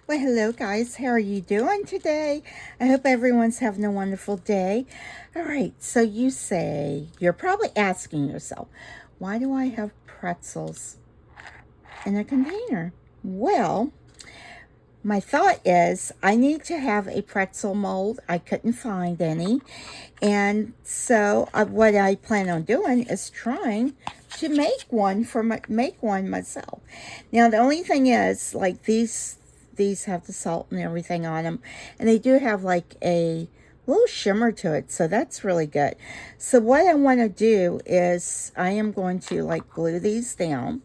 Well, hello guys. How are you doing today? I hope everyone's having a wonderful day. All right, so you're probably asking yourself, why do I have pretzels in a container? Well, my thought is I need to have a pretzel mold. I couldn't find any. And so what I plan on doing is trying to make one myself. Now the only thing is, like, these have the salt and everything on them, and they do have like a little shimmer to it, so that's really good. So what I want to do is I am going to like glue these down.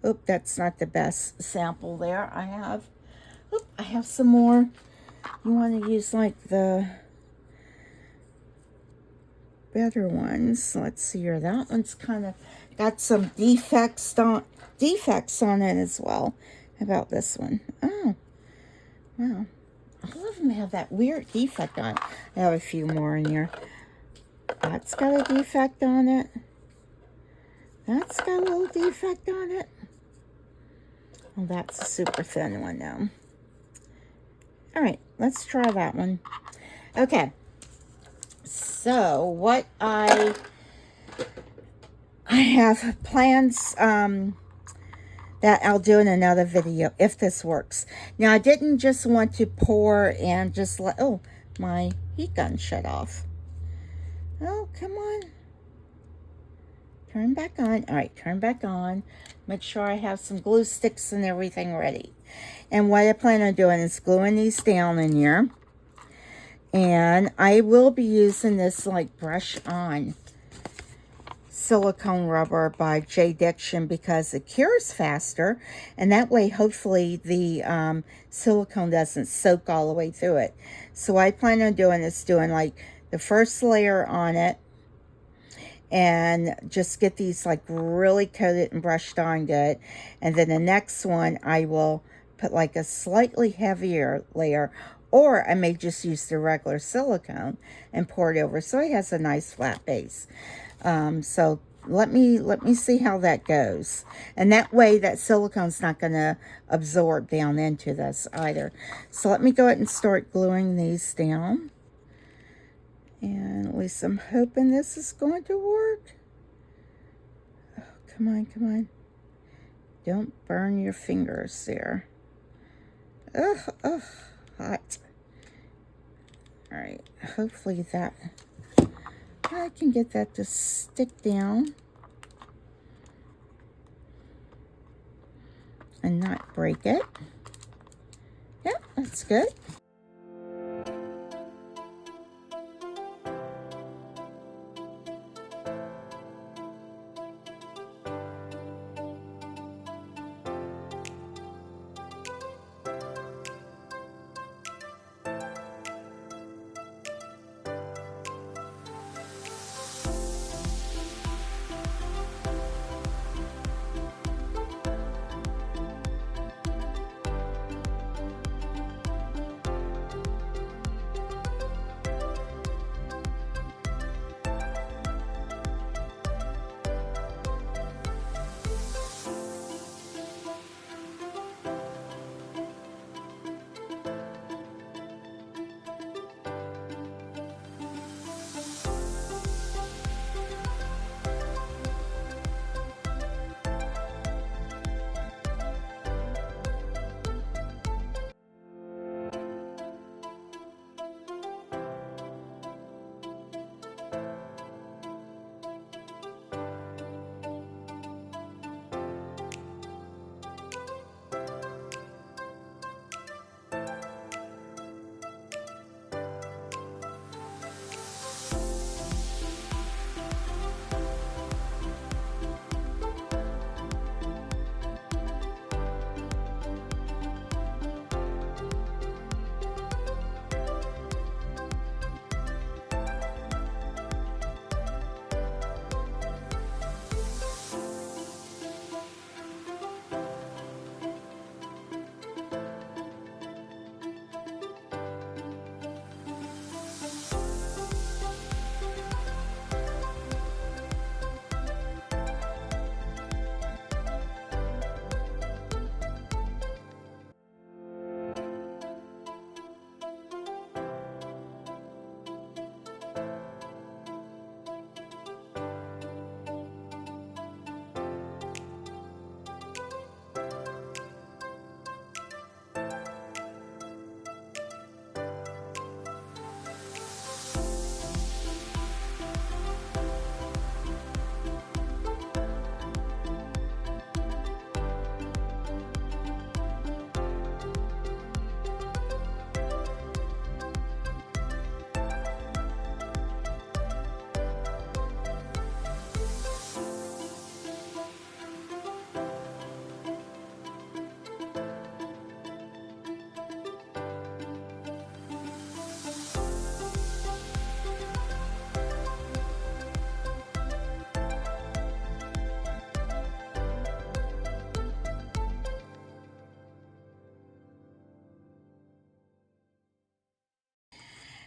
Oop, that's not the best sample there. I have some more. You want to use like the better ones. Let's see here. That one's kind of got some defects on it as well. How about this one? Oh, wow. All of them have that weird defect on it. I have a few more in here. That's got a defect on it. That's got a little defect on it. Well, that's a super thin one now. All right, let's try that one. Okay. So what I have plans that I'll do in another video if this works. Now I didn't just want to pour and just let, oh, my heat gun shut off. Oh, come on. Turn back on. All right, turn back on. Make sure I have some glue sticks and everything ready. And what I plan on doing is gluing these down in here. And I will be using this like brush on silicone rubber by J. Diction because it cures faster, and that way hopefully the silicone doesn't soak all the way through it. So what I plan on doing is doing like the first layer on it and just get these like really coated and brushed on good, and then the next one I will put like a slightly heavier layer, or I may just use the regular silicone and pour it over so it has a nice flat base. So let me see how that goes. And that way that silicone's not going to absorb down into this either. So let me go ahead and start gluing these down. And at least I'm hoping this is going to work. Oh, come on, come on. Don't burn your fingers there. Ugh, ugh, hot. All right, hopefully that I can get that to stick down and not break it. Yep, that's good.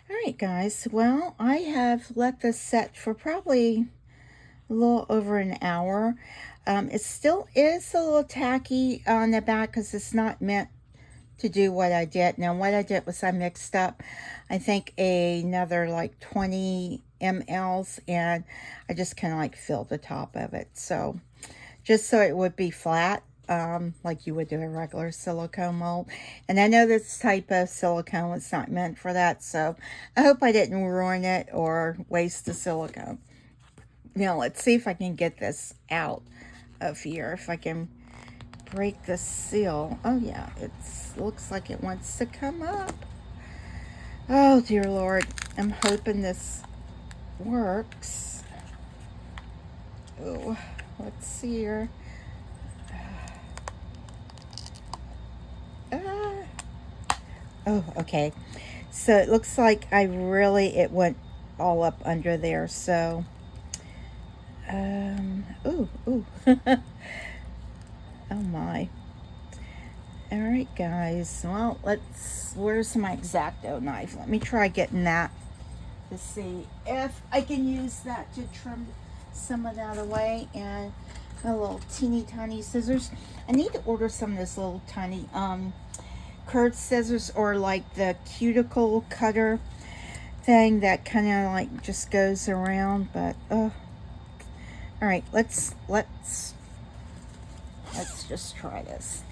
All right, guys. Well, I have let this set for probably a little over an hour. It still is a little tacky on the back because it's not meant to do what I did. Now, what I did was I mixed up, I think, another like 20 mLs, and I just kind of like filled the top of it. So, just so it would be flat, like you would do a regular silicone mold. And I know this type of silicone is not meant for that, so I hope I didn't ruin it or waste the silicone. Now, let's see if I can get this out of here, if I can break the seal. Oh yeah, it looks like it wants to come up. Oh dear Lord, I'm hoping this works. Oh, let's see here. Oh, okay. So it looks like it went all up under there. So, ooh, oh my. All right, guys. Well, where's my X-Acto knife? Let me try getting that to see if I can use that to trim some of that away. And a little teeny tiny scissors. I need to order some of this little tiny curved scissors, or like the cuticle cutter thing that kind of like just goes around. But all right, let's just try this.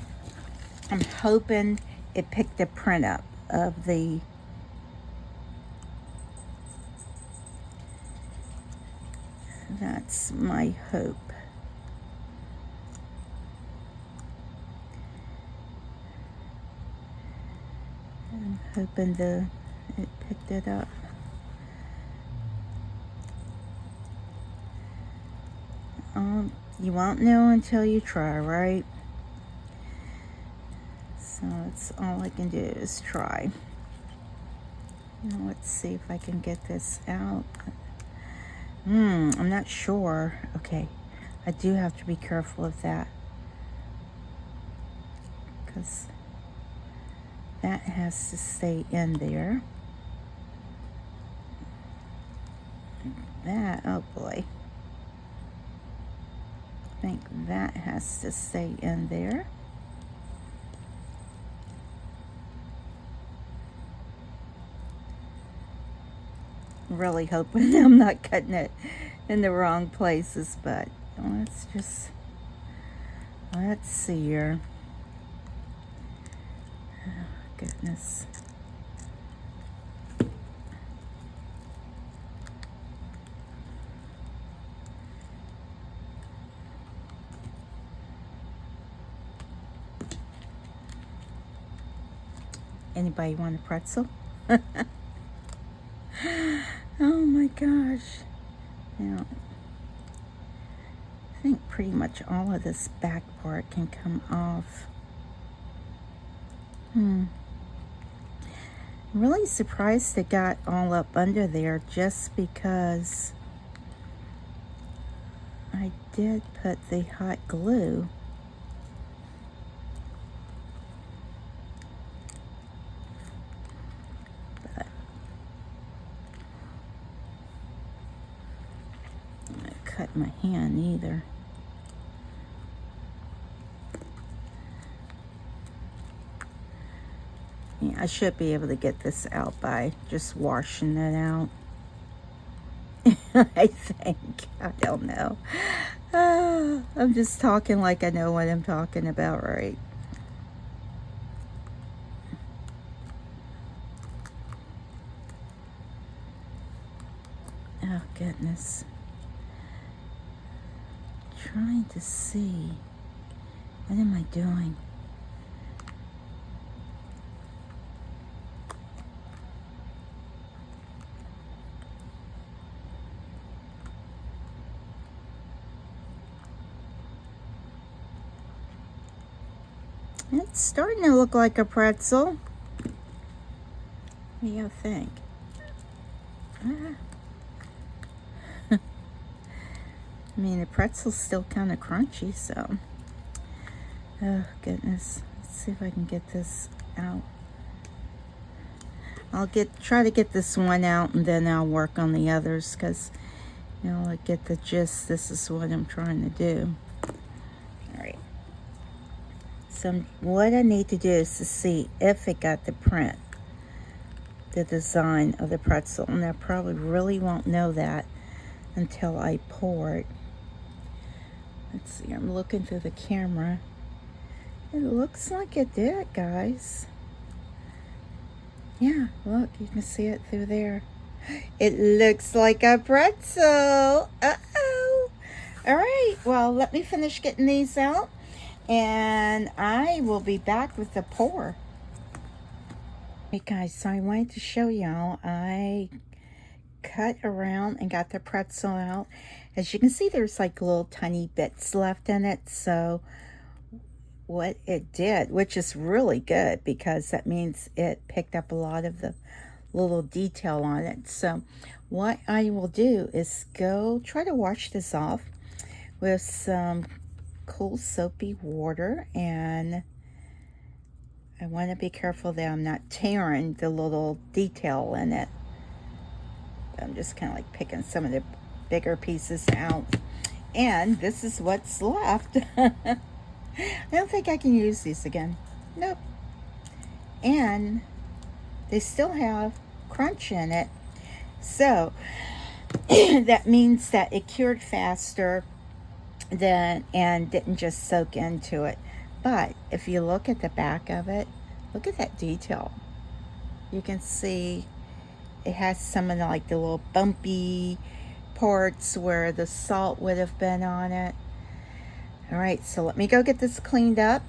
I'm hoping it picked the print up of the that's my hope. I'm hoping it picked it up. You won't know until you try, right? So it's all I can do is try. Now let's see if I can get this out. I'm not sure. Okay, I do have to be careful of that, because that has to stay in there. That, oh boy. I think that has to stay in there. Really hoping I'm not cutting it in the wrong places, but let's see here. Oh, goodness. Anybody want a pretzel? Oh my gosh. Now, I think pretty much all of this back part can come off. I'm really surprised it got all up under there, just because I did put the hot glue. But I cut my hand either. Yeah, I should be able to get this out by just washing it out. I think. I don't know. I'm just talking like I know what I'm talking about, right? Oh, goodness. Trying to see. What am I doing? It's starting to look like a pretzel. What do you think? I mean, the pretzel's still kind of crunchy, so. Oh, goodness. Let's see if I can get this out. I'll try to get this one out, and then I'll work on the others, because, you know, I get the gist. This is what I'm trying to do. All right. So what I need to do is to see if it got the print, the design of the pretzel, and I probably really won't know that until I pour it. Let's see, I'm looking through the camera. It looks like it did, guys. Yeah, look, you can see it through there. It looks like a pretzel. Uh-oh. All right, well, let me finish getting these out, and I will be back with the pour. Hey guys, so I wanted to show y'all, I cut around and got the pretzel out. As you can see, there's like little tiny bits left in it. So what it did, which is really good, because that means it picked up a lot of the little detail on it. So what I will do is go try to wash this off with some cool soapy water, and I want to be careful that I'm not tearing the little detail in it. I'm just kind of like picking some of the bigger pieces out, and this is what's left. I don't think I can use these again. Nope. And they still have crunch in it, so that means that it cured faster than, and didn't just soak into it. But if you look at the back of it, look at that detail. You can see it has some of the, like, the little bumpy parts where the salt would have been on it. All right, so let me go get this cleaned up,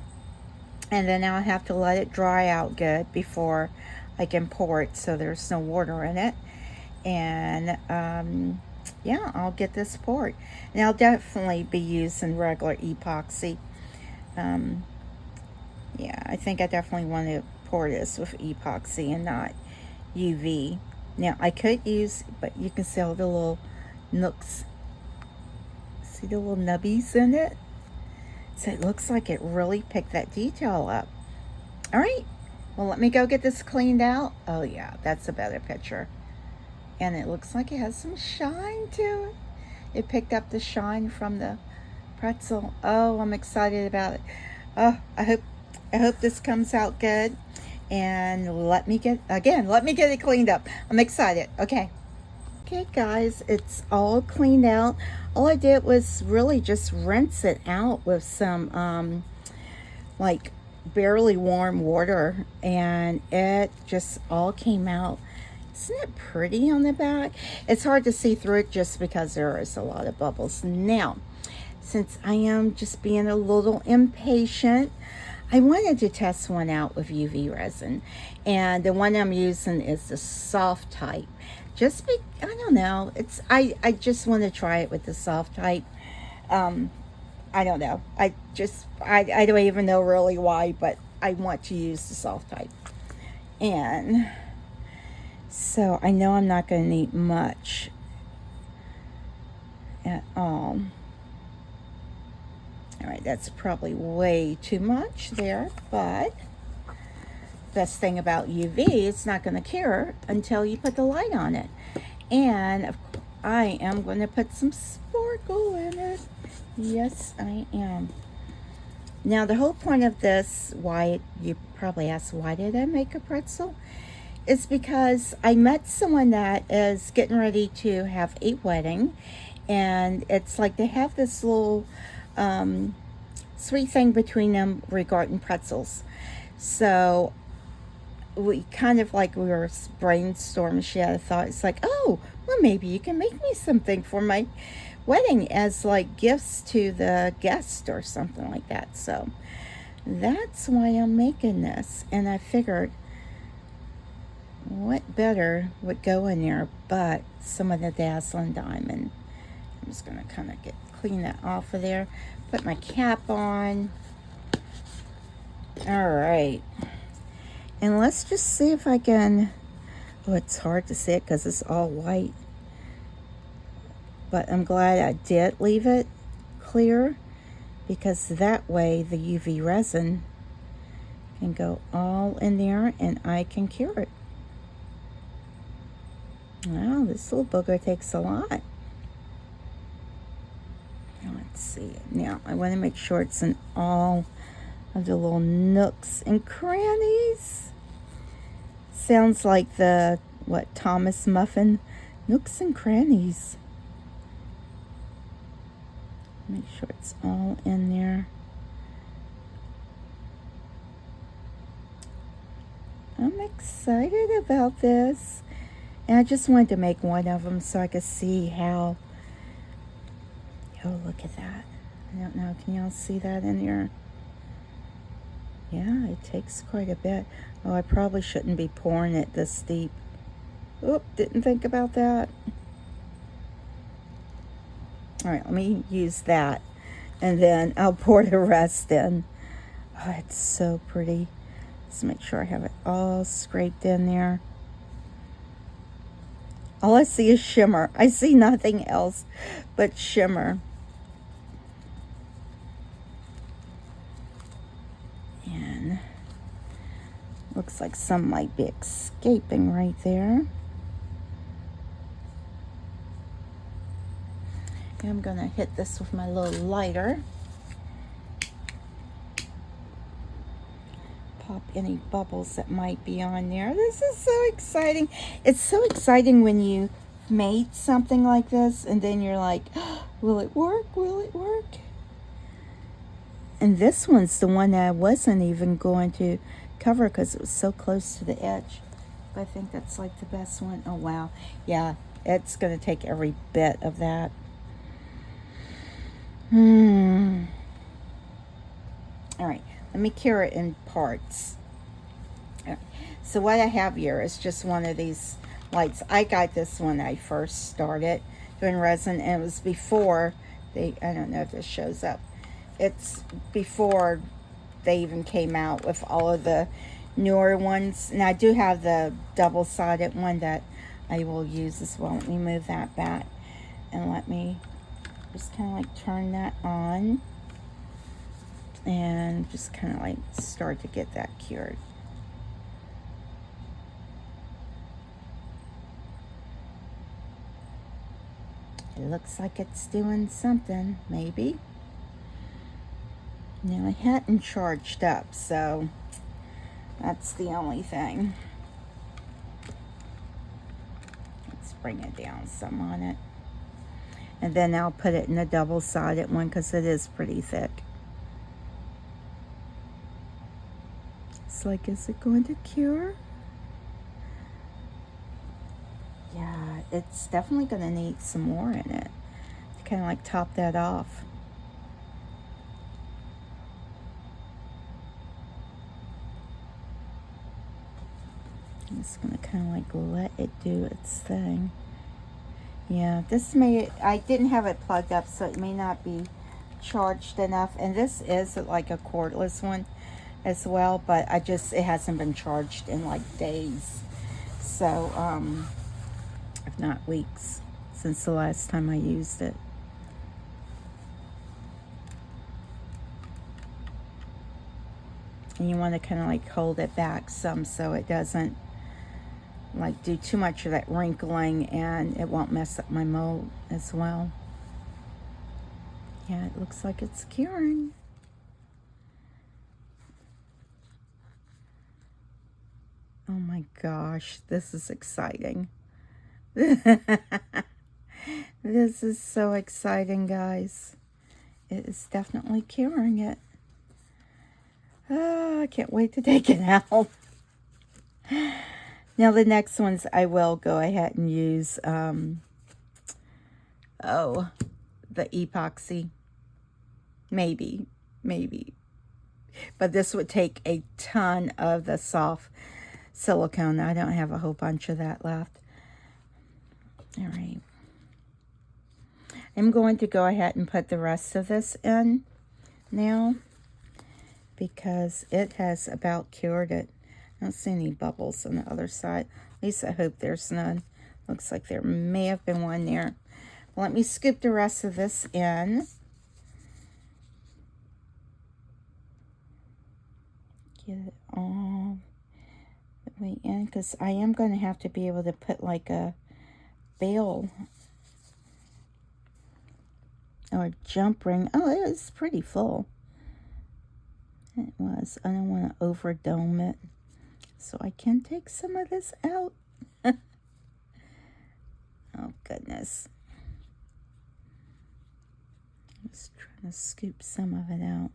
and then I'll have to let it dry out good before I can pour it so there's no water in it. And yeah, I'll get this poured, and I'll definitely be using regular epoxy. Yeah, I think I definitely want to pour this with epoxy and not UV. Now I could use, but you can see all the little nooks. See the little nubbies in it? So it looks like it really picked that detail up. All right, well, let me go get this cleaned out. Oh yeah, that's a better picture. And it looks like it has some shine to it. It picked up the shine from the pretzel. Oh, I'm excited about it. Oh, I hope this comes out good. And let me get it cleaned up. I'm excited. Okay, guys, it's all cleaned out. All I did was really just rinse it out with some like barely warm water, and it just all came out. Isn't it pretty on the back? It's hard to see through it just because there is a lot of bubbles. Now, since I am just being a little impatient, I wanted to test one out with UV resin, and the one I'm using is the soft type. I don't know, I just want to try it with the soft type. I don't know, I don't even know really why, but I want to use the soft type. And so I know I'm not going to need much at all. All right, that's probably way too much there, but best thing about UV, it's not going to cure until you put the light on it. And I am going to put some sparkle in it. Yes, I am. Now, the whole point of this, why you probably ask, why did I make a pretzel? Is because I met someone that is getting ready to have a wedding, and it's like they have this little sweet thing between them regarding pretzels. So we kind of like, we were brainstorming. She had a thought. It's like, oh, well, maybe you can make me something for my wedding as like gifts to the guest or something like that. So that's why I'm making this. And I figured, what better would go in there but some of the dazzling diamond. I'm just going to kind of clean that off of there. Put my cap on. All right. And let's just see if I can, oh, it's hard to see it because it's all white. But I'm glad I did leave it clear, because that way the UV resin can go all in there and I can cure it. Wow, this little booger takes a lot. Now, let's see. Now, I want to make sure it's in all of the little nooks and crannies. Sounds like the, what, Thomas Muffin? Nooks and crannies. Make sure it's all in there. I'm excited about this. And I just wanted to make one of them so I could see how. Oh, look at that. I don't know. Can y'all see that in there? Yeah, it takes quite a bit. Oh, I probably shouldn't be pouring it this deep. Oop, didn't think about that. All right, let me use that. And then I'll pour the rest in. Oh, it's so pretty. Let's make sure I have it all scraped in there. All I see is shimmer. I see nothing else but shimmer. And looks like some might be escaping right there. And I'm gonna hit this with my little lighter. Pop any bubbles that might be on there. This is so exciting. It's so exciting when you made something like this and then you're like, oh, will it work? Will it work? And this one's the one that I wasn't even going to cover because it was so close to the edge. But I think that's like the best one. Oh, wow. Yeah, it's going to take every bit of that. All right. Let me cure it in parts. So what I have here is just one of these lights. I got this when I first started doing resin, and it was before I don't know if this shows up. It's before they even came out with all of the newer ones. And I do have the double-sided one that I will use as well. Let me move that back, and let me just kind of like turn that on. And just kind of like start to get that cured. It looks like it's doing something, maybe. Now, I hadn't charged up, so that's the only thing. Let's bring it down some on it. And then I'll put it in a double-sided one because it is pretty thick. It's like, is it going to cure? Yeah, it's definitely going to need some more in it to kind of like top that off. I'm just going to kind of like let it do its thing. Yeah, I didn't have it plugged up, so it may not be charged enough. And this is like a cordless one as well, but it hasn't been charged in like days. So, if not weeks, since the last time I used it. And you want to kind of like hold it back some so it doesn't like do too much of that wrinkling, and it won't mess up my mold as well. Yeah, it looks like it's curing. Oh my gosh, this is exciting. This is so exciting, guys. It is definitely curing it. Oh, I can't wait to take it out. Now, the next ones I will go ahead and use, the epoxy. Maybe. But this would take a ton of the soft silicone. I don't have a whole bunch of that left. All right. I'm going to go ahead and put the rest of this in now because it has about cured it. I don't see any bubbles on the other side. At least I hope there's none. Looks like there may have been one there. Let me scoop the rest of this in. Get it all the way in, because I am going to have to be able to put like a bell or jump ring. Oh, it was pretty full. It was. I don't want to overdome it, so I can take some of this out. Oh, goodness. Just trying to scoop some of it out.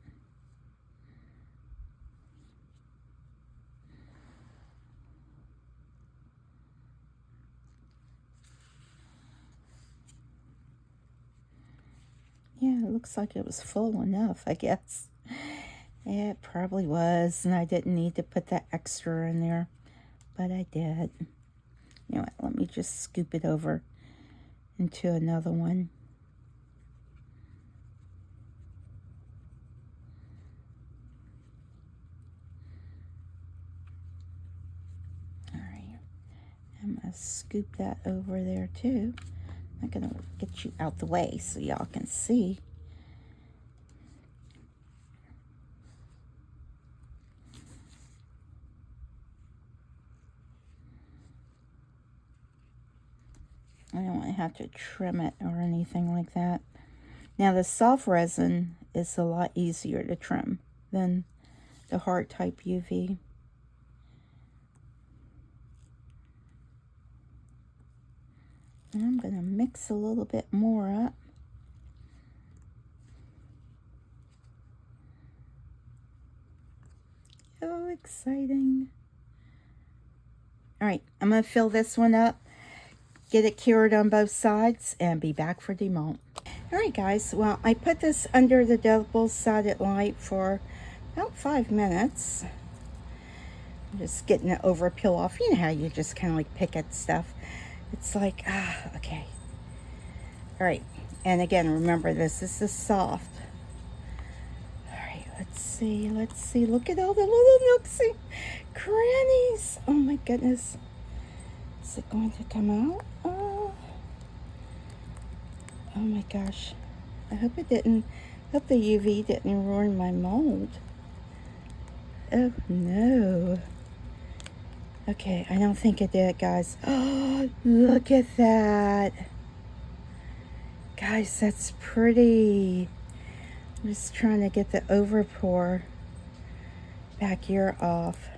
Yeah, it looks like it was full enough, I guess. It probably was, and I didn't need to put that extra in there, but I did. You know what, let me just scoop it over into another one. All right, I'm going to scoop that over there too. I'm going to get you out the way so y'all can see. I don't want to have to trim it or anything like that. Now the soft resin is a lot easier to trim than the hard type UV. And I'm going to mix a little bit more up. Oh, exciting. All right, I'm going to fill this one up, get it cured on both sides, and be back for demalt. All right, guys, well, I put this under the double-sided light for about 5 minutes. I'm just getting the over peel off. You know how you just kind of like pick at stuff. It's like, okay. All right, and again, remember, this is the soft. All right, let's see. Look at all the little nooks and crannies. Oh my goodness. Is it going to come out? Oh my gosh. I hope it didn't, hope the UV didn't ruin my mold. Oh no. Okay, I don't think it did, guys. Oh, look at that. Guys, that's pretty. I'm just trying to get the overpour back here off.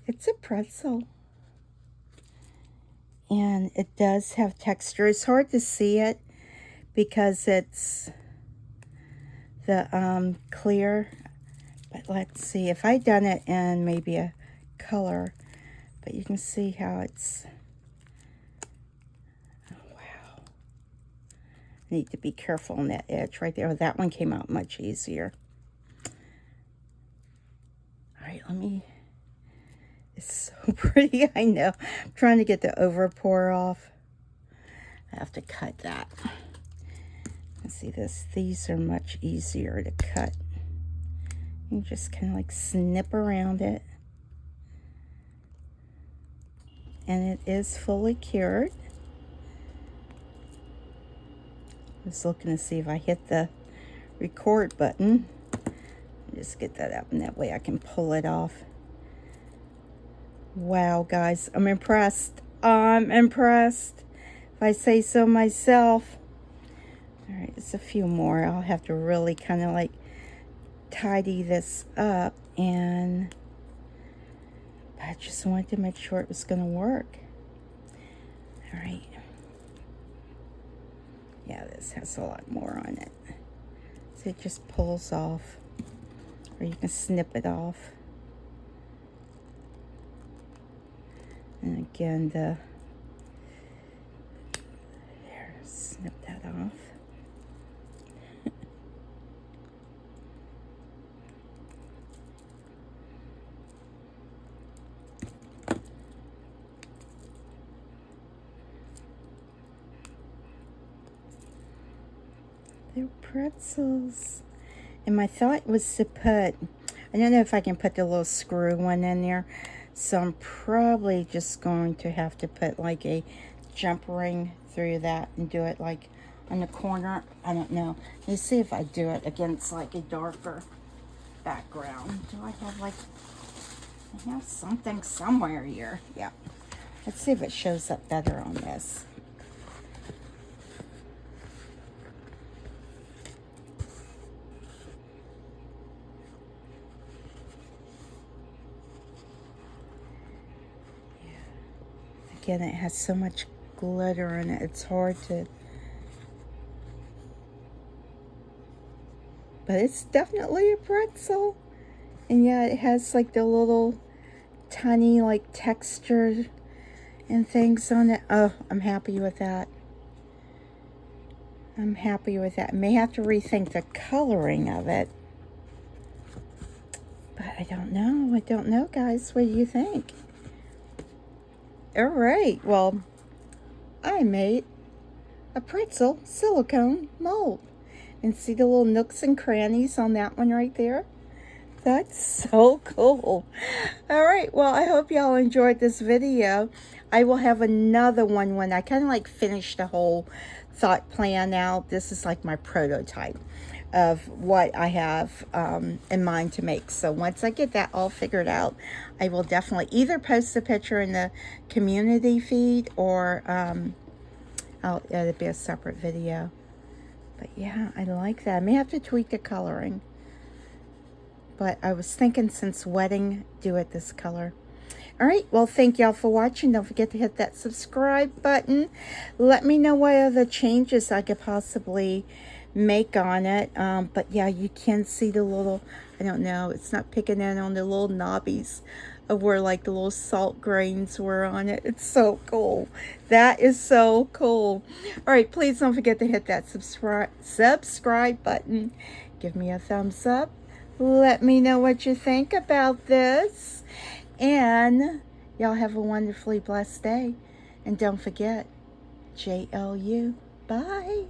It's a pretzel. And it does have texture. It's hard to see it because it's the clear. But let's see. If I'd done it in maybe a color, but you can see how it's. Oh, wow. I need to be careful on that edge right there. That one came out much easier. All right, let me. It's so pretty, I know. I'm trying to get the overpour off. I have to cut that. Let's see this. These are much easier to cut. You just kind of like snip around it. And it is fully cured. I was looking to see if I hit the record button. Just get that out, and that way I can pull it off. Wow, guys, I'm impressed. I'm impressed, if I say so myself. All right, it's a few more. I'll have to really kind of like tidy this up, and I just wanted to make sure it was going to work. All right. Yeah, this has a lot more on it. So it just pulls off, or you can snip it off. And again, there, snip that off. They're pretzels. And my thought was to put, I don't know if I can put the little screw one in there. So I'm probably just going to have to put like a jump ring through that and do it like on the corner. I don't know. Let's see if I do it against like a darker background. Do I have like, I have something somewhere here. Yeah. Let's see if it shows up better on this. Again, it has so much glitter in it. It's hard to... But it's definitely a pretzel. And yeah, it has like the little tiny like texture and things on it. Oh, I'm happy with that. I'm happy with that. I may have to rethink the coloring of it. But I don't know. I don't know, guys. What do you think? All right. Well, I made a pretzel silicone mold. And see the little nooks and crannies on that one right there? That's so cool. All right, well, I hope y'all enjoyed this video. I will have another one when I kind of like finish the whole thought plan out. This is like my prototype of what I have in mind to make. So once I get that all figured out, I will definitely either post a picture in the community feed or it'll be a separate video. But yeah, I like that. I may have to tweak the coloring. But I was thinking since wedding, do it this color. All right, well, thank y'all for watching. Don't forget to hit that subscribe button. Let me know what other changes I could possibly make on it. But yeah, you can see the little, I don't know, it's not picking in on the little knobbies of where like the little salt grains were on it. It's so cool. That is so cool. All right, please don't forget to hit that subscribe button. Give me a thumbs up. Let me know what you think about this. And y'all have a wonderfully blessed day. And don't forget, JLU. Bye.